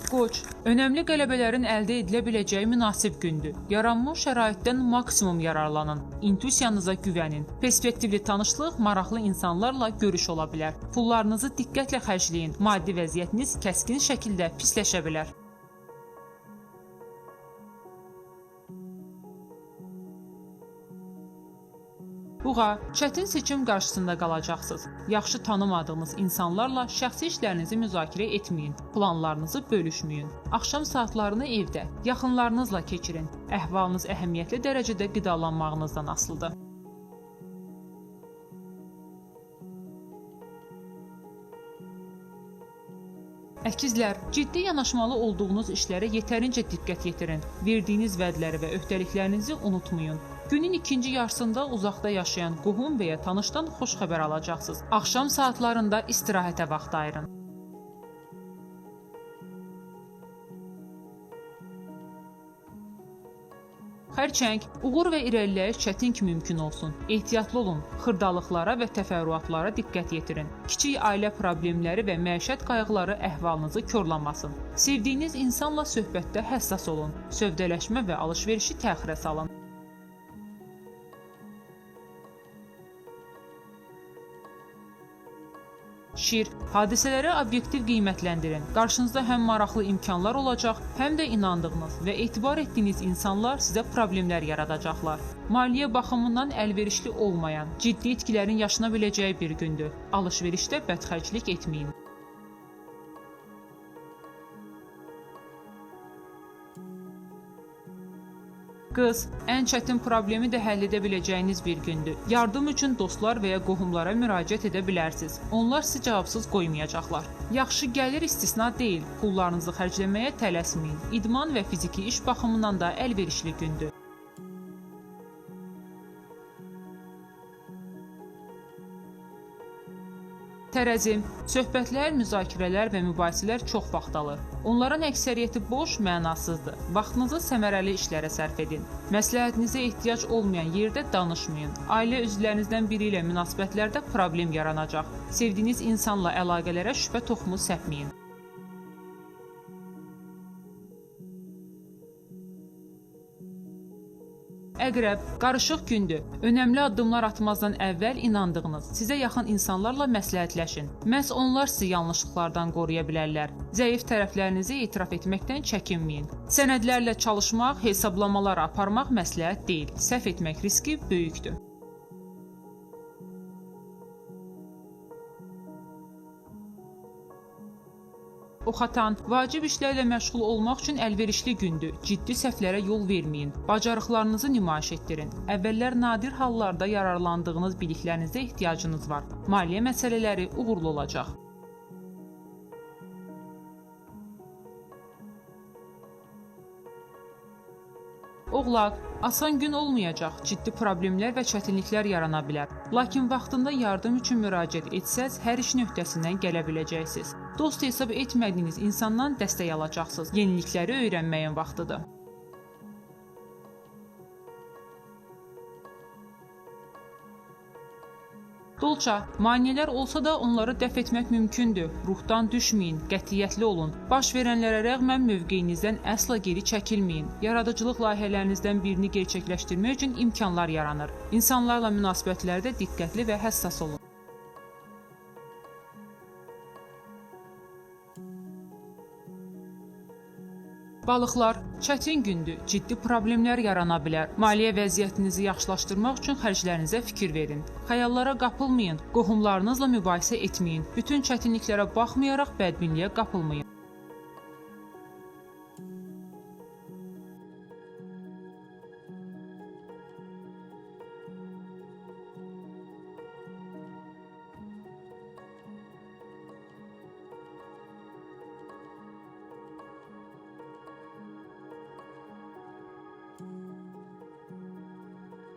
Qoç, önəmli qələbələrin əldə edilə biləcəyi münasib gündür. Yaranmış şəraitdən maksimum yararlanın. İntuisiyanıza güvənin. Perspektivli tanışlıq maraqlı insanlarla görüş ola bilər. Pullarınızı diqqətlə xərcləyin. Maddi vəziyyətiniz kəskin şəkildə pisləşə bilər. Buğa, çətin seçim qarşısında qalacaqsınız. Yaxşı tanımadığınız insanlarla şəxsi işlərinizi müzakirə etməyin, planlarınızı bölüşməyin. Axşam saatlarını evdə, yaxınlarınızla keçirin. Əhvalınız əhəmiyyətli dərəcədə qidalanmağınızdan asılıdır. Əkizlər, ciddi yanaşmalı olduğunuz işlərə yetərincə diqqət yetirin. Verdiyiniz vədləri və öhdəliklərinizi unutmayın. Günün ikinci yarısında uzaqda yaşayan qohum və ya tanışdan xoş xəbər alacaqsınız. Axşam saatlarında istirahətə vaxt ayırın. Xərçəng, uğur və irəliləyiş çətin ki mümkün olsun. Ehtiyatlı olun, xırdalıqlara və təfərrüatlara diqqət yetirin. Kiçik ailə problemləri və məişət qayğıları əhvalınızı korlamasın. Sevdiyiniz insanla söhbətdə həssas olun. Sövdələşmə və alış-verişi təxirə salın. Şir, hadisələri obyektiv qiymətləndirin. Qarşınızda həm maraqlı imkanlar olacaq, həm də inandığınız və etibar etdiyiniz insanlar sizə problemlər yaradacaqlar. Maliyyə baxımından əlverişli olmayan, ciddi itkilərin yaşana biləcəyi bir gündür. Alış-verişdə bədxərclik etməyin. Qız, ən çətin problemi də həll edə biləcəyiniz bir gündür. Yardım üçün dostlar və ya qohumlara müraciət edə bilərsiniz. Onlar sizi cavabsız qoymayacaqlar. Yaxşı gəlir istisna deyil. Pullarınızı xərcləməyə tələsməyin. İdman və fiziki iş baxımından da əlverişli gündür. Tərəzi, söhbətlər, müzakirələr və mübahisələr çox vaxt alır. Onların əksəriyyəti boş, mənasızdır. Vaxtınızı səmərəli işlərə sərf edin. Məsləhətinizə ehtiyac olmayan yerdə danışmayın. Ailə üzvlərinizdən biri ilə münasibətlərdə problem yaranacaq. Sevdiyiniz insanla əlaqələrə şübhə toxumu səpməyin. Əqrəb, qarışıq gündür. Önəmli addımlar atmazdan əvvəl inandığınız, sizə yaxın insanlarla məsləhətləşin. Məhz onlar sizi yanlışlıqlardan qoruya bilərlər. Zəif tərəflərinizi etiraf etməkdən çəkinməyin. Sənədlərlə çalışmaq, hesablamalar aparmaq məsləhət deyil. Səhv etmək riski böyükdür. Oxatan, vacib işlərlə məşğul olmaq üçün əlverişli gündür. Ciddi səhvlərə yol verməyin. Bacarıqlarınızı nümayiş etdirin. Əvvəllər nadir hallarda yararlandığınız biliklərinizə ehtiyacınız var. Maliyyə məsələləri uğurlu olacaq. Oğlaq, asan gün olmayacaq, ciddi problemlər və çətinliklər yarana bilər. Lakin vaxtında yardım üçün müraciət etsəz, hər işin öhdəsindən gələ biləcəksiniz. Dost hesab etmədiyiniz insandan dəstək alacaqsınız. Yenilikləri öyrənməyin vaxtıdır. Dolça, maneələr olsa da onları dəf etmək mümkündür. Ruhdan düşməyin, qətiyyətli olun. Baş verənlərə rəğmən mövqeyinizdən əsla geri çəkilməyin. Yaradıcılıq layihələrinizdən birini gerçəkləşdirmək üçün imkanlar yaranır. İnsanlarla münasibətlərdə diqqətli və həssas olun. Balıqlar, çətin gündür, ciddi problemlər yarana bilər. Maliyyə vəziyyətinizi yaxşılaşdırmaq üçün xərclərinizə fikir verin. Xəyallara qapılmayın, qohumlarınızla mübahisə etməyin. Bütün çətinliklərə baxmayaraq bədbinliyə qapılmayın.